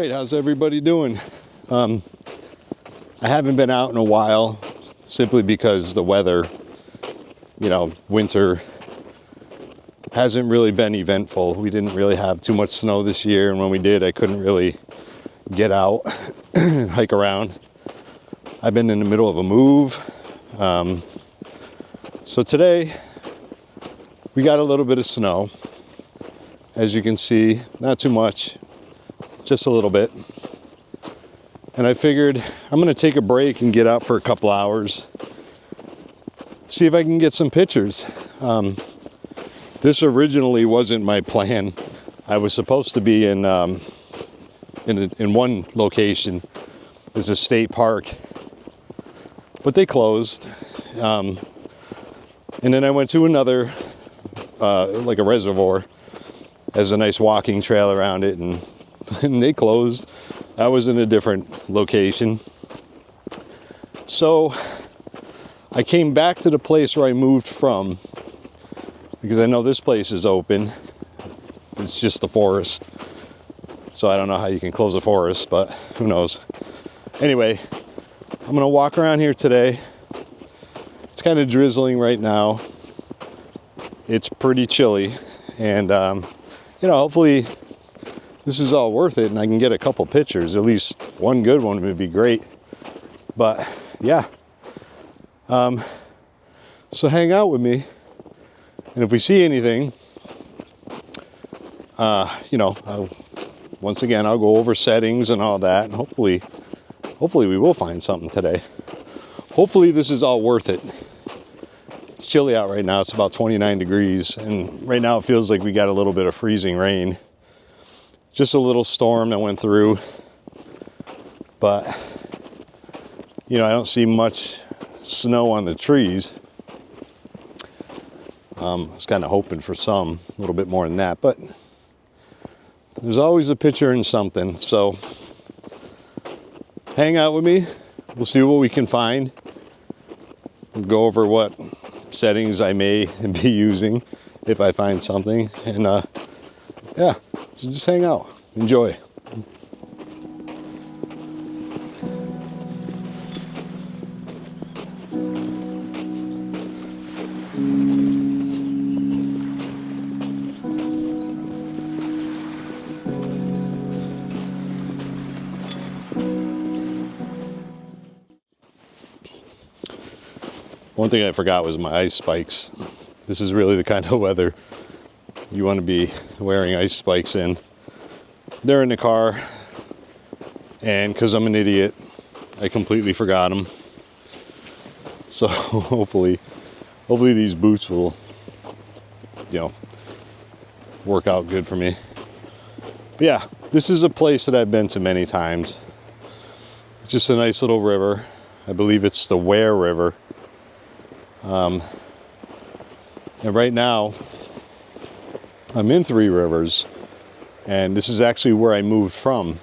right, how's everybody doing? I haven't been out in a while simply because the weather, winter hasn't really been eventful. We didn't really have too much snow this year, and when we did, I couldn't really get out and hike around. I've been in the middle of a move. So today, we got a little bit of snow. As you can see, not too much, just a little bit. And I figured I'm going to take a break and get out for a couple hours, see if I can get some pictures. This originally wasn't my plan. I was supposed to be in one location, is a state park, but they closed. And then I went to another, like a reservoir, has a nice walking trail around it, and they closed. I was in a different location. So I came back to the place where I moved from because I know this place is open. It's just the forest. So I don't know how you can close a forest, but who knows. Anyway, I'm gonna walk around here today. It's kind of drizzling right now. It's pretty chilly, and hopefully this is all worth it and I can get a couple pictures. At least one good one would be great. But yeah. So hang out with me. And if we see anything, once again, I'll go over settings and all that. And hopefully we will find something today. Hopefully this is all worth it. It's chilly out right now. It's about 29 degrees. And right now it feels like we got a little bit of freezing rain. Just a little storm that went through. But, I don't see much snow on the trees. I was kind of hoping for a little bit more than that. But there's always a picture in something. So hang out with me. We'll see what we can find. We'll go over what settings I may be using if I find something. And so just hang out, enjoy. One thing I forgot was my ice spikes. This is really the kind of weather you want to be wearing ice spikes in. They're in the car, and because I'm an idiot, I completely forgot them. So hopefully these boots will, work out good for me. But yeah, this is a place that I've been to many times. It's just a nice little river. I believe it's the Ware River. And right now, I'm in Three Rivers, and this is actually where I moved from.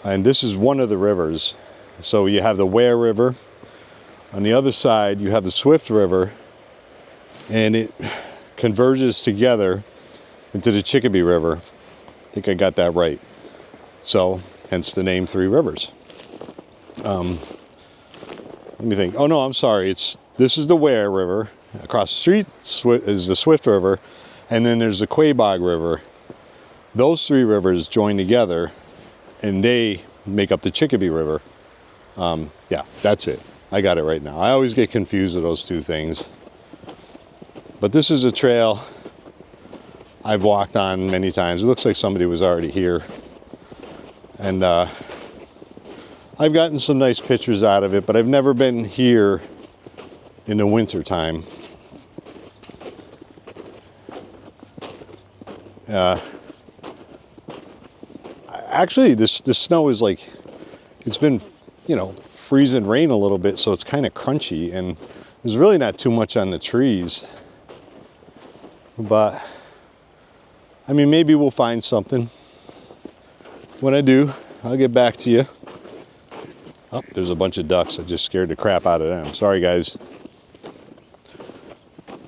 And this is one of the rivers. So you have the Ware River. On the other side, you have the Swift River, and it converges together into the Chicopee River. I think I got that right. So, hence the name Three Rivers. Let me think. Oh no, I'm sorry. This is the Ware River. Across the street is the Swift River, and then there's the Quabog River. Those three rivers join together, and they make up the Chicopee River. Yeah, that's it. I got it right now. I always get confused with those two things. But this is a trail I've walked on many times. It looks like somebody was already here. And I've gotten some nice pictures out of it, but I've never been here in the winter time. Actually, this snow is like, it's been, freezing rain a little bit, so it's kind of crunchy, and there's really not too much on the trees. But, maybe we'll find something. When I do, I'll get back to you. Oh, there's a bunch of ducks. I just scared the crap out of them. Sorry, guys.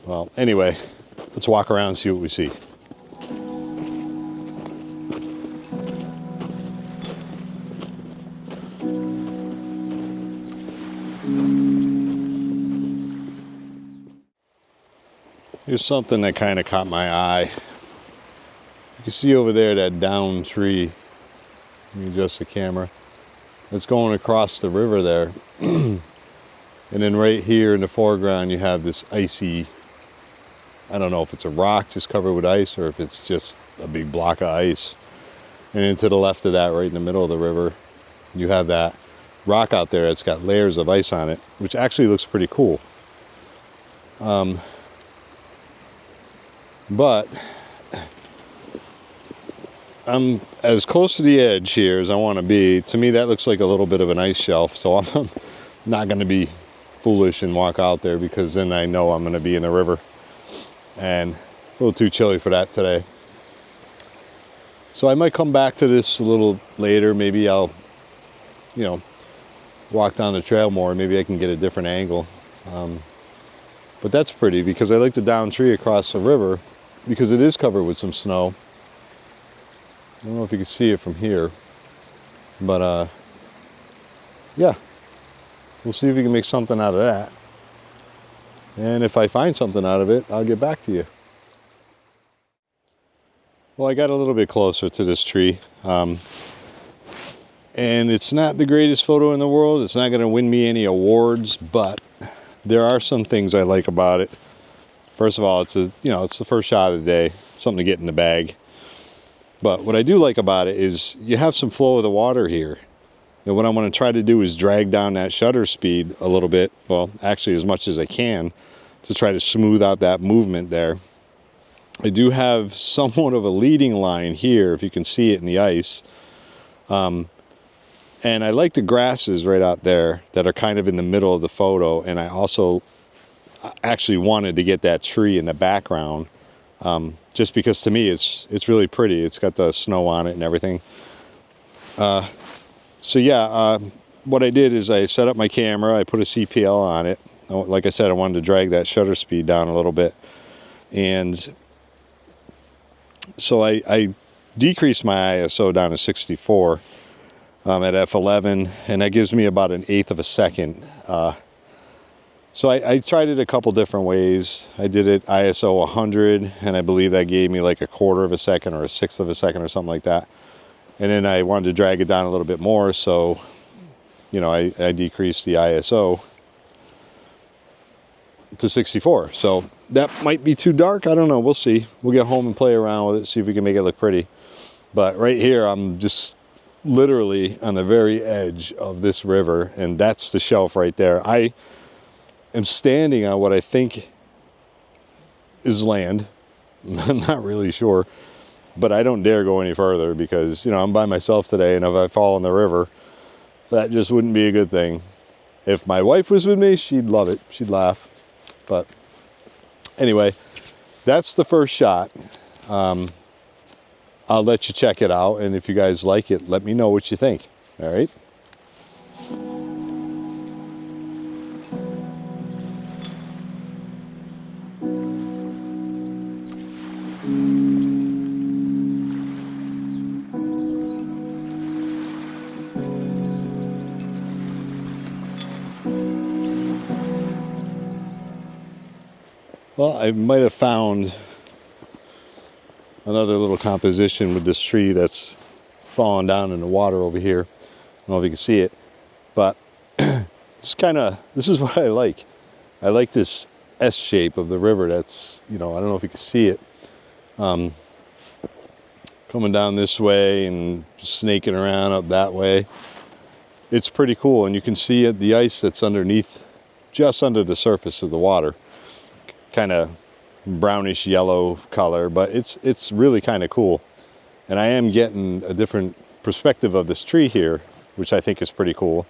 Well, anyway, let's walk around and see what we see. there's something that kind of caught my eye. You can see over there that downed tree. Let me adjust the camera. It's going across the river there. And then right here in the foreground, you have this icy, I don't know if it's a rock just covered with ice or if it's just a big block of ice. And then to the left of that, right in the middle of the river, you have that rock out there that's got layers of ice on it, which actually looks pretty cool. But I'm as close to the edge here as I want to be. To me, that looks like a little bit of an ice shelf, so I'm not going to be foolish and walk out there, because then I know I'm going to be in the river, and a little too chilly for that today. So I might come back to this a little later. Maybe I'll, walk down the trail more. Maybe I can get a different angle. But that's pretty, because I like the down tree across the river, because it is covered with some snow. I don't know if you can see it from here, but yeah, we'll see if we can make something out of that. And if I find something out of it, I'll get back to you. Well, I got a little bit closer to this tree, and it's not the greatest photo in the world. It's not going to win me any awards, but there are some things I like about it. First of all, it's the first shot of the day, something to get in the bag. But what I do like about it is you have some flow of the water here. And what I want to try to do is drag down that shutter speed a little bit. Well, actually as much as I can, to try to smooth out that movement there. I do have somewhat of a leading line here, if you can see it in the ice. And I like the grasses right out there that are kind of in the middle of the photo. And I also actually wanted to get that tree in the background. Just because to me it's really pretty. It's got the snow on it and everything. So yeah, what I did is I set up my camera. I put a CPL on it. Like I said, I wanted to drag that shutter speed down a little bit. And so I decreased my ISO down to 64 at f11, and that gives me about 1/8 of a second. So I tried it a couple different ways. I did it ISO 100, and I believe that gave me like 1/4 of a second or 1/6 of a second or something like that. And then I wanted to drag it down a little bit more, so I decreased the ISO to 64. So that might be too dark. I don't know. We'll see. We'll get home and play around with it, see if we can make it look pretty. But right here, I'm just literally on the very edge of this river, and that's the shelf right there. I am standing on what I think is land. I'm not really sure, but I don't dare go any further because, I'm by myself today, and if I fall in the river, that just wouldn't be a good thing. If my wife was with me, she'd love it. She'd laugh. But anyway, that's the first shot. I'll let you check it out, and if you guys like it, let me know what you think. All right? Well, I might have found another little composition with this tree that's fallen down in the water over here. I don't know if you can see it, but this is what I like. I like this S shape of the river that's, I don't know if you can see it, coming down this way and snaking around up that way. It's pretty cool, and you can see it, the ice that's underneath, just under the surface of the water. Kind of brownish yellow color, but it's really kind of cool. And I am getting a different perspective of this tree here, which I think is pretty cool.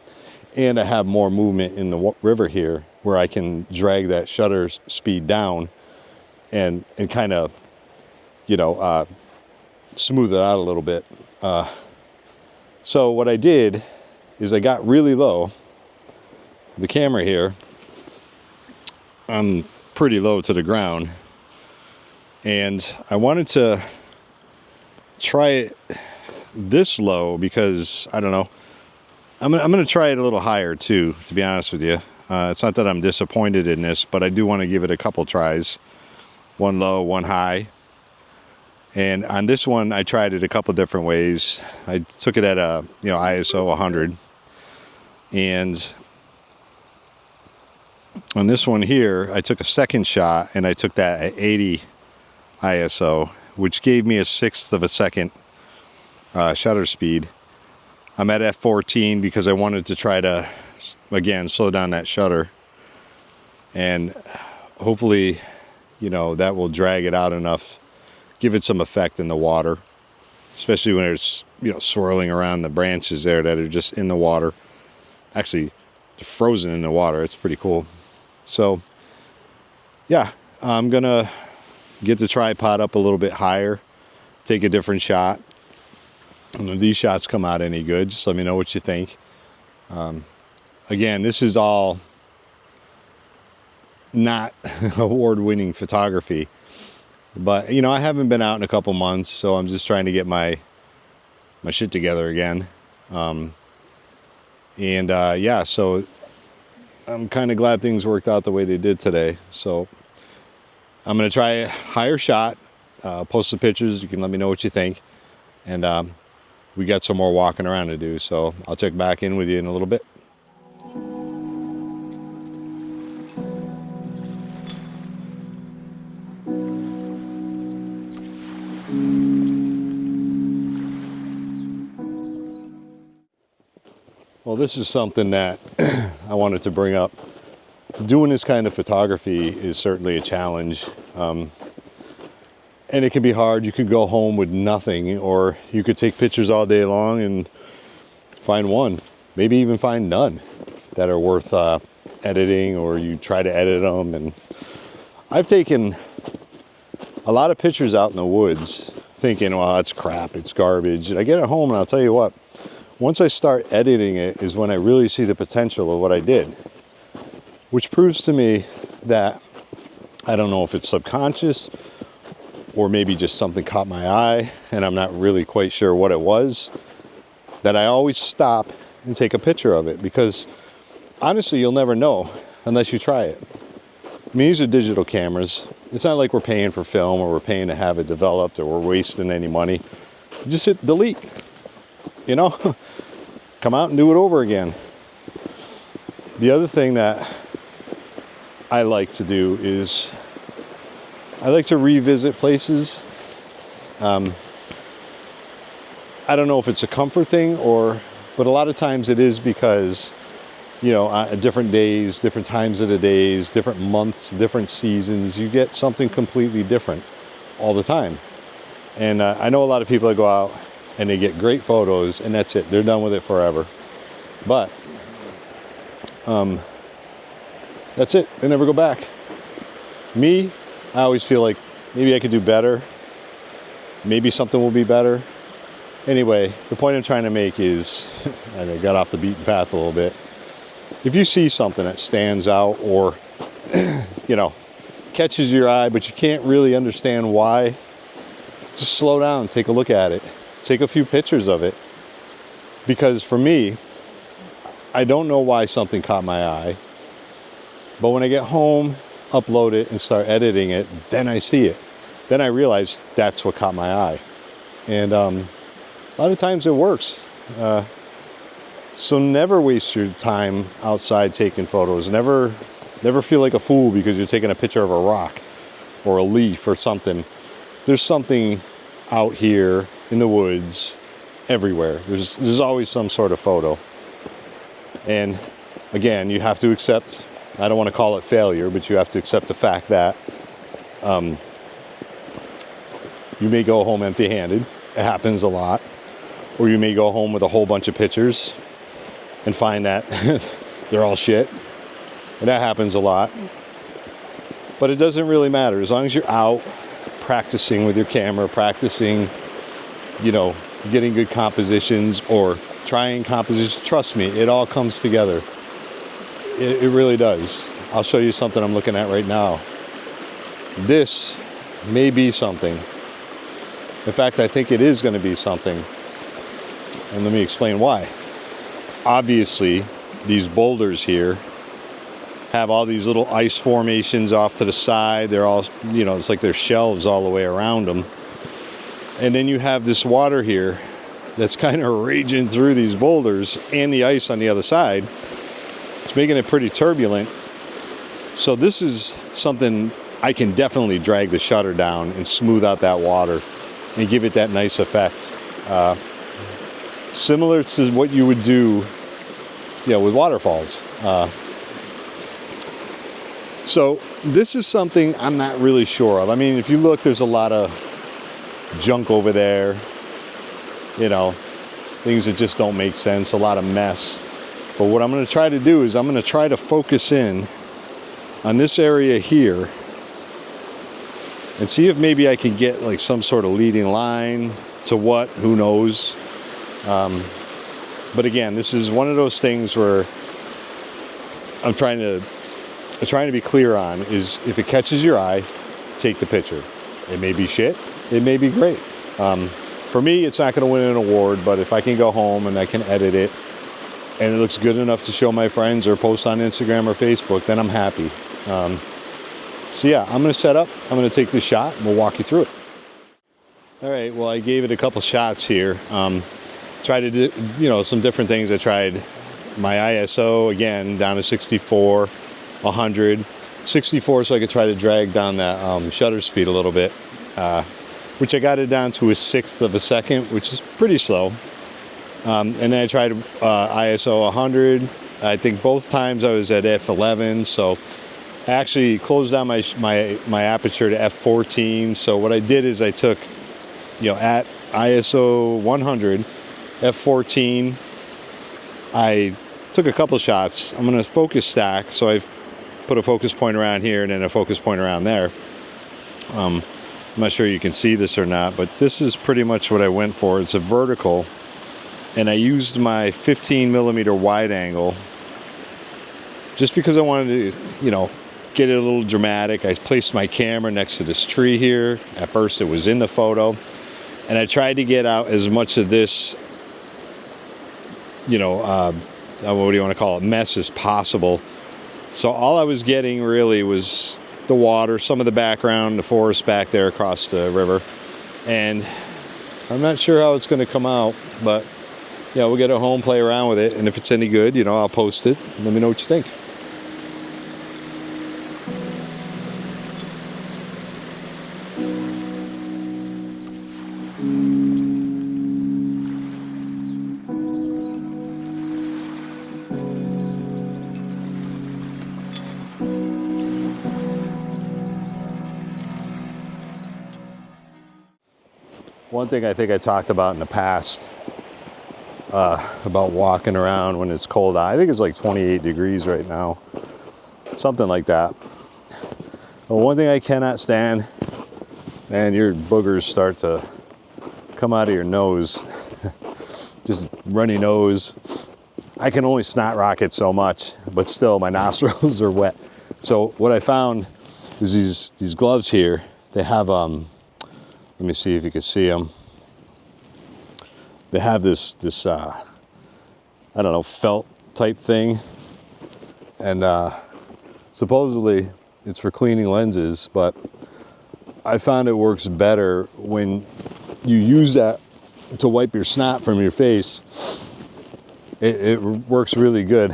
And I have more movement in the river here where I can drag that shutter speed down and kind of, smooth it out a little bit. So what I did is I got really low. The camera here, I'm pretty low to the ground, and I wanted to try it this low because I don't know, I'm gonna try it a little higher too, to be honest with you. It's not that I'm disappointed in this, but I do want to give it a couple tries. one low, one high. And on this one, I tried it a couple different ways. I took it at a, ISO 100. And on this one here, I took a second shot and I took that at 80 ISO, which gave me a 1/6 of a second shutter speed. I'm at f14 because I wanted to try to, again, slow down that shutter. And hopefully, that will drag it out enough, give it some effect in the water, especially when it's, swirling around the branches there that are just in the water. Actually, they're frozen in the water. It's pretty cool. So, yeah, I'm going to get the tripod up a little bit higher, take a different shot. And if these shots come out any good, just let me know what you think. Again, this is all not award-winning photography. But, I haven't been out in a couple months, so I'm just trying to get my shit together again. So I'm kind of glad things worked out the way they did today. So I'm going to try a higher shot, post some pictures. You can let me know what you think. And we got some more walking around to do, so I'll check back in with you in a little bit. Well, this is something that I wanted to bring up. Doing this kind of photography is certainly a challenge. And it can be hard. You could go home with nothing, or you could take pictures all day long and find one, maybe even find none that are worth editing, or you try to edit them. And I've taken a lot of pictures out in the woods thinking, well, that's crap, it's garbage. And I get it home and I'll tell you what, once I start editing it is when I really see the potential of what I did, which proves to me that, I don't know if it's subconscious or maybe just something caught my eye and I'm not really quite sure what it was, that I always stop and take a picture of it, because honestly, you'll never know unless you try it. I mean, these are digital cameras. It's not like we're paying for film or we're paying to have it developed or we're wasting any money. You just hit delete, come out and do it over again. The other thing that I like to do is I like to revisit places. I don't know if it's a comfort thing but a lot of times it is because, different days, different times of the days, different months, different seasons, you get something completely different all the time. And I know a lot of people that go out and they get great photos and that's it. They're done with it forever. But that's it. They never go back. Me, I always feel like maybe I could do better. Maybe something will be better. Anyway, the point I'm trying to make is, and I got off the beaten path a little bit. If you see something that stands out or, catches your eye, but you can't really understand why, just slow down, take a look at it. Take a few pictures of it. Because for me, I don't know why something caught my eye. But when I get home, upload it and start editing it, then I see it. Then I realize that's what caught my eye. And a lot of times it works. So never waste your time outside taking photos. Never feel like a fool because you're taking a picture of a rock or a leaf or something. There's something out here in the woods everywhere. There's always some sort of photo. And again, you have to accept, I don't want to call it failure, but you have to accept the fact that you may go home empty-handed. It happens a lot. Or you may go home with a whole bunch of pictures and find that they're all shit. And that happens a lot. But it doesn't really matter. As long as you're out practicing with your camera, practicing, getting good compositions or trying compositions, trust me, it all comes together. It really does. I'll show you something I'm looking at right now. This may be something. In fact, I think it is going to be something. And let me explain why. Obviously, these boulders here have all these little ice formations off to the side. They're all, you know, it's like there's shelves all the way around them. And then you have this water here that's kind of raging through these boulders and the ice on the other side. It's making it pretty turbulent. So this is something I can definitely drag the shutter down and smooth out that water and give it that nice effect. Similar to what you would do, you know, with waterfalls. So this is something I'm not really sure of. I mean, if you look, there's a lot of junk over there, you know, things that just don't make sense, a lot of mess. But what I'm going to try to do is I'm going to try to focus in on this area here and see if maybe I can get like some sort of leading line to what, who knows. But again, this is one of those things where I'm trying to be clear on is if it catches your eye, take the picture. It may be shit, it may be great. For me, it's not going to win an award, but if I can go home and I can edit it and it looks good enough to show my friends or post on Instagram or Facebook, then I'm happy. So yeah, I'm going to set up, I'm going to take this shot, and we'll walk you through it. All right, well, I gave it a couple shots here. Tried to do, you know, some different things. I tried my ISO, again, down to 64, 100. 64 so I could try to drag down that shutter speed a little bit, which I got it down to a 1/6 of a second, which is pretty slow. And then I tried ISO 100. I think both times I was at f11, so I actually closed down my aperture to f14. So what I did is I took, you know, at ISO 100, f14, I took a couple shots. I'm going to focus stack, so I put a focus point around here and then a focus point around there. I'm not sure you can see this or not, but this is pretty much what I went for. It's a vertical, and I used my 15 millimeter wide angle just because I wanted to, you know, get it a little dramatic. I placed my camera next to this tree here. At first it was in the photo, and I tried to get out as much of this, you know, what do you want to call it, mess as possible. So all I was getting really was the water, some of the background, the forest back there across the river. And I'm not sure how it's going to come out, but yeah, we'll get it home, play around with it. And if it's any good, you know, I'll post it. Let me know what you think. One thing I think I talked about in the past about walking around when it's cold out. I think it's like 28 degrees right now, something like that. But one thing I cannot stand, and your boogers start to come out of your nose, just runny nose. I can only snot rocket so much, but still my nostrils are wet. So what I found is these gloves here. They have let me see if you can see them. They have this I don't know, felt type thing, and supposedly it's for cleaning lenses, but I found it works better when you use that to wipe your snot from your face. It works really good.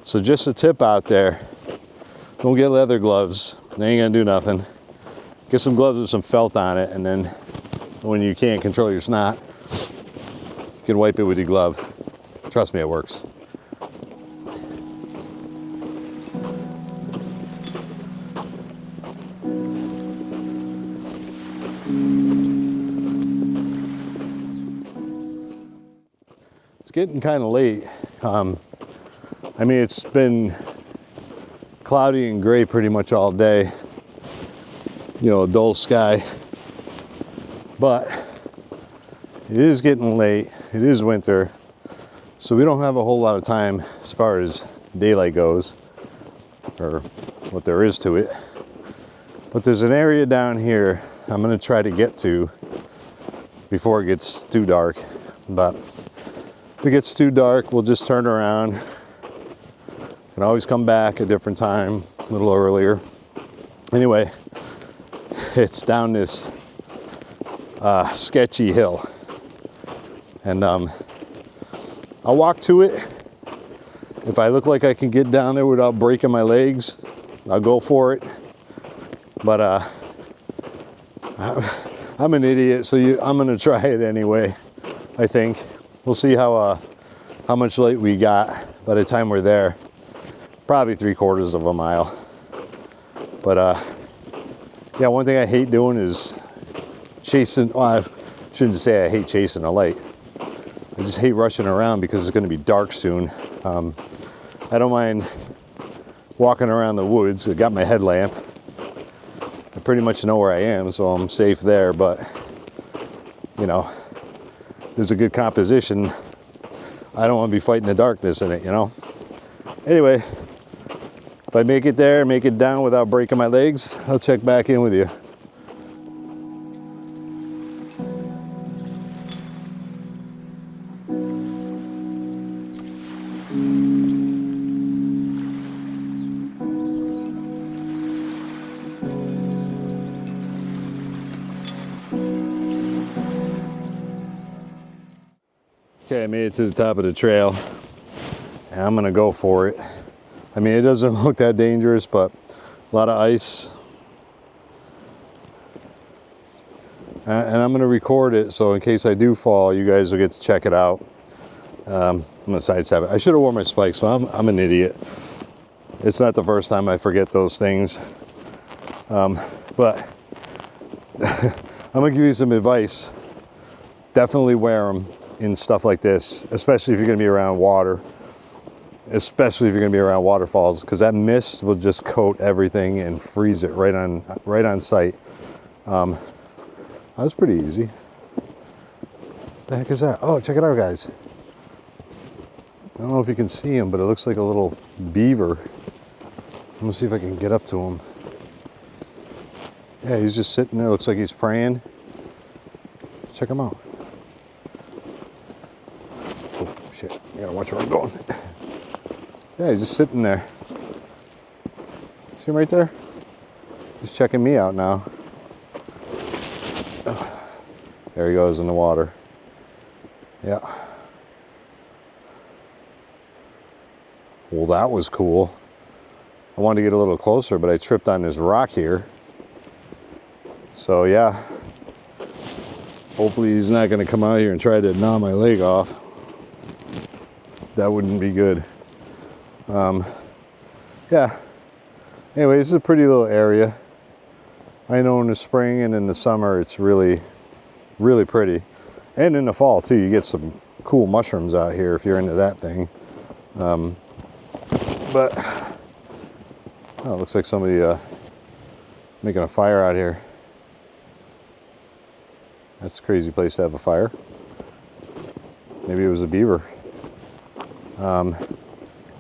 So just a tip out there, don't get leather gloves. They ain't gonna do nothing. Get some gloves with some felt on it, and then when you can't control your snot, you can wipe it with your glove. Trust me, it works. It's getting kind of late. I mean, it's been cloudy and gray pretty much all day. You know, a dull sky, but it is getting late. It is winter, so we don't have a whole lot of time as far as daylight goes, or what there is to it. But there's an area down here I'm going to try to get to before it gets too dark. But if it gets too dark, we'll just turn around, Can always come back a different time, a little earlier. Anyway, it's down this sketchy hill. And I'll walk to it. If I look like I can get down there without breaking my legs, I'll go for it. But I'm an idiot, so I'm gonna try it anyway. I think we'll see how much light we got by the time we're there. Probably 3/4 of a mile. But yeah, one thing I hate doing is chasing. Well, I shouldn't say I hate chasing a light. I just hate rushing around because it's going to be dark soon. I don't mind walking around the woods. I got my headlamp. I pretty much know where I am, so I'm safe there. But you know, there's a good composition. I don't want to be fighting the darkness in it, you know. Anyway, if I make it there, make it down without breaking my legs, I'll check back in with you. Okay, I made it to the top of the trail, and I'm gonna go for it. I mean, it doesn't look that dangerous, but a lot of ice. And I'm gonna record it, so in case I do fall, you guys will get to check it out. I'm gonna sidestep it. I should have worn my spikes, but I'm an idiot. It's not the first time I forget those things. But I'm gonna give you some advice. Definitely wear them in stuff like this, especially if you're gonna be around water, especially if you're gonna be around waterfalls, because that mist will just coat everything and freeze it right on site. That was pretty easy. What the heck is that? Oh, check it out, guys. I don't know if you can see him, but it looks like a little beaver. I'm gonna see if I can get up to him. Yeah, he's just sitting there. Looks like he's praying. Check him out. Oh, shit. I gotta watch where I'm going. Yeah, he's just sitting there. See him right there? He's checking me out now. There he goes in the water. Yeah. Well, that was cool. I wanted to get a little closer, but I tripped on this rock here. So yeah. Hopefully he's not going to come out here and try to gnaw my leg off. That wouldn't be good. Yeah. Anyway, this is a pretty little area. I know in the spring and in the summer it's really, really pretty. And in the fall too, you get some cool mushrooms out here if you're into that thing. But oh, it looks like somebody making a fire out here. That's a crazy place to have a fire. Maybe it was a beaver.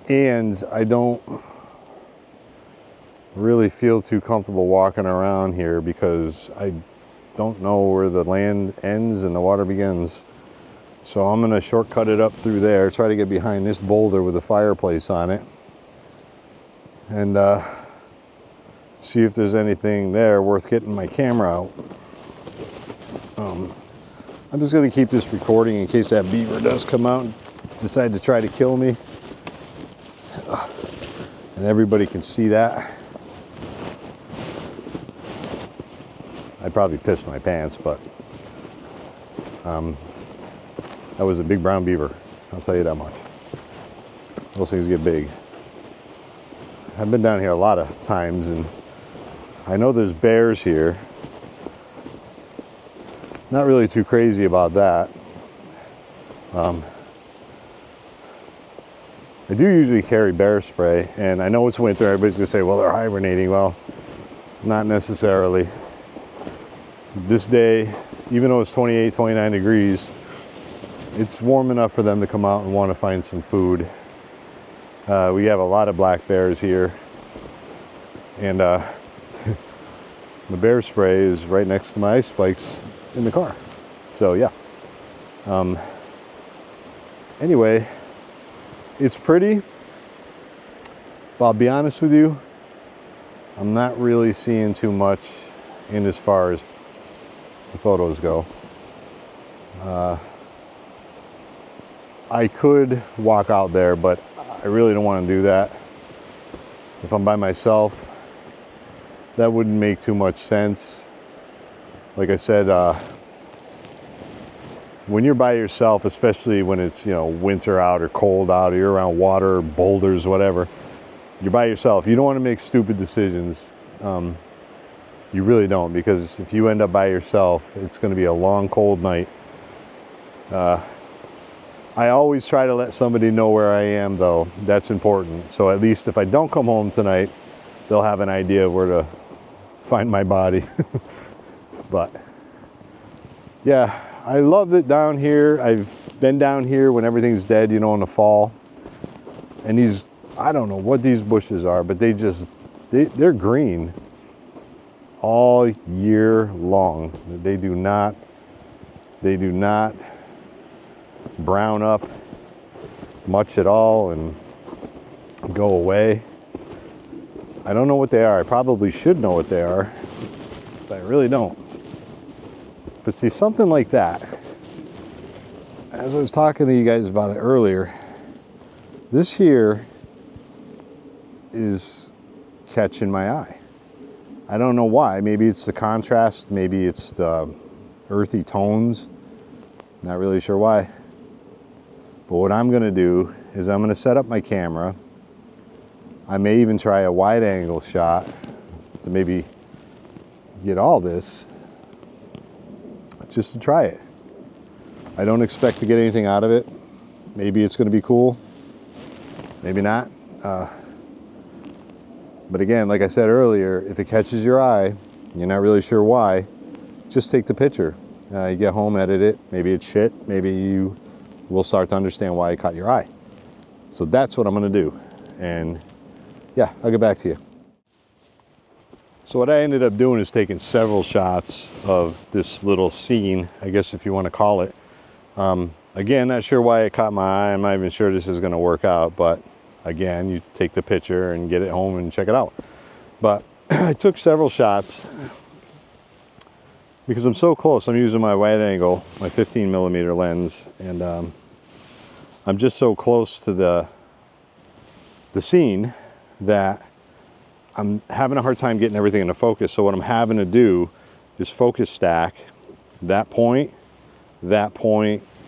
And I don't really feel too comfortable walking around here because I don't know where the land ends and the water begins. So I'm gonna shortcut it up through there, try to get behind this boulder with a fireplace on it, and see if there's anything there worth getting my camera out. I'm just gonna keep this recording in case that beaver does come out and decide to try to kill me. And everybody can see that. I'd probably piss my pants, but that was a big brown beaver. I'll tell you that much. Those things get big. I've been down here a lot of times, and I know there's bears here. Not really too crazy about that. I do usually carry bear spray, and I know it's winter. Everybody's gonna say, well, they're hibernating. Well, not necessarily. This day, even though it's 28, 29 degrees, it's warm enough for them to come out and want to find some food. We have a lot of black bears here, and the bear spray is right next to my ice spikes in the car. So yeah. Anyway, it's pretty. But I'll be honest with you, I'm not really seeing too much in as far as the photos go. I could walk out there, but I really don't want to do that. If I'm by myself, that wouldn't make too much sense. Like I said, when you're by yourself, especially when it's, you know, winter out or cold out, or you're around water, boulders, whatever, you're by yourself. You don't want to make stupid decisions. You really don't, because if you end up by yourself, it's going to be a long, cold night. I always try to let somebody know where I am, though. That's important. So at least if I don't come home tonight, they'll have an idea of where to find my body. But yeah, I loved it down here. I've been down here when everything's dead, you know, in the fall. And these, I don't know what these bushes are, but they're green all year long. They do not brown up much at all and go away. I don't know what they are. I probably should know what they are, but I really don't. But see, something like that, as I was talking to you guys about it earlier, this here is catching my eye. I don't know why. Maybe it's the contrast, maybe it's the earthy tones. Not really sure why. But what I'm going to do is I'm going to set up my camera. I may even try a wide angle shot to maybe get all this, just to try it. I don't expect to get anything out of it. Maybe it's going to be cool, maybe not. But again, like I said earlier, if it catches your eye, you're not really sure why, just take the picture. You get home, edit it. Maybe it's shit. Maybe you will start to understand why it caught your eye. So that's what I'm going to do. And yeah, I'll get back to you. So what I ended up doing is taking several shots of this little scene, I guess if you want to call it. Again, not sure why it caught my eye. I'm not even sure this is going to work out, but again, you take the picture and get it home and check it out. But I took several shots because I'm so close. I'm using my wide angle, my 15mm lens, and I'm just so close to the scene that I'm having a hard time getting everything into focus. So what I'm having to do is focus stack that point,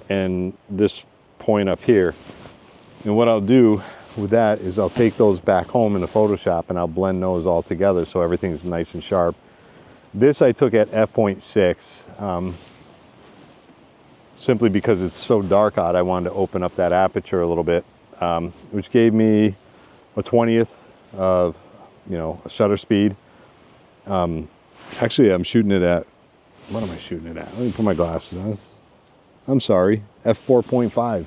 and this point up here. And what I'll do with that is I'll take those back home into Photoshop and I'll blend those all together so everything's nice and sharp. This I took at f/6, simply because it's so dark out. I wanted to open up that aperture a little bit, which gave me a 20th of, you know, a shutter speed. Actually, I'm shooting it at, what am I shooting it at? Let me put my glasses on. I'm sorry, f/4.5.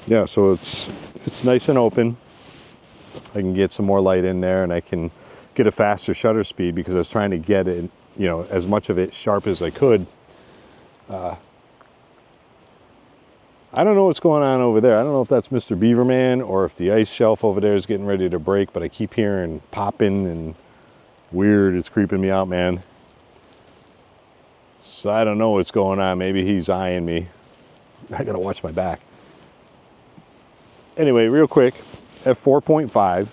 Yeah, so it's nice and open. I can get some more light in there, and I can get a faster shutter speed because I was trying to get it, you know, as much of it sharp as I could. I don't know what's going on over there. I don't know if that's Mr. Beaverman or if the ice shelf over there is getting ready to break, but I keep hearing popping and weird. It's creeping me out, man. So I don't know what's going on. Maybe he's eyeing me. I gotta watch my back. Anyway, real quick, f/4.5,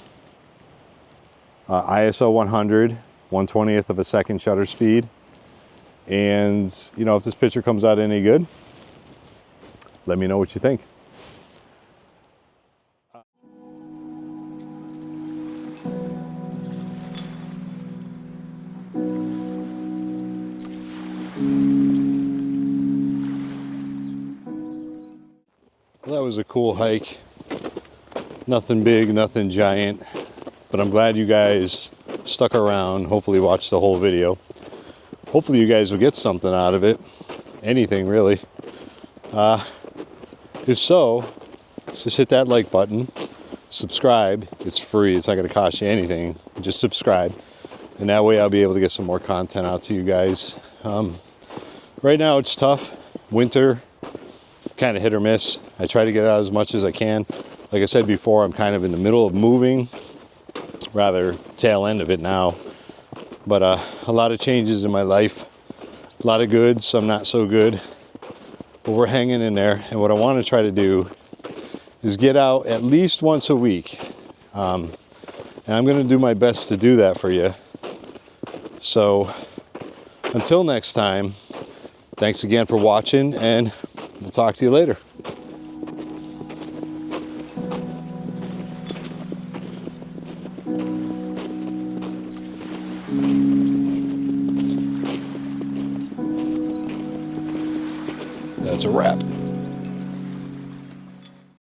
ISO 100, 1/20th of a second shutter speed. And, you know, if this picture comes out any good, let me know what you think. Well, that was a cool hike. Nothing big, nothing giant, but I'm glad you guys stuck around. Hopefully watch the whole video. Hopefully you guys will get something out of it. Anything, really. If so, just hit that like button, subscribe. It's free. It's not going to cost you anything. Just subscribe, and that way I'll be able to get some more content out to you guys. Right now it's tough. Winter, kind of hit or miss. I try to get out as much as I can. Like I said before, I'm kind of in the middle of moving, rather tail end of it now. But a lot of changes in my life, a lot of good, some not so good. But we're hanging in there, and what I want to try to do is get out at least once a week. And I'm going to do my best to do that for you. So until next time, thanks again for watching, and we'll talk to you later. That's a wrap.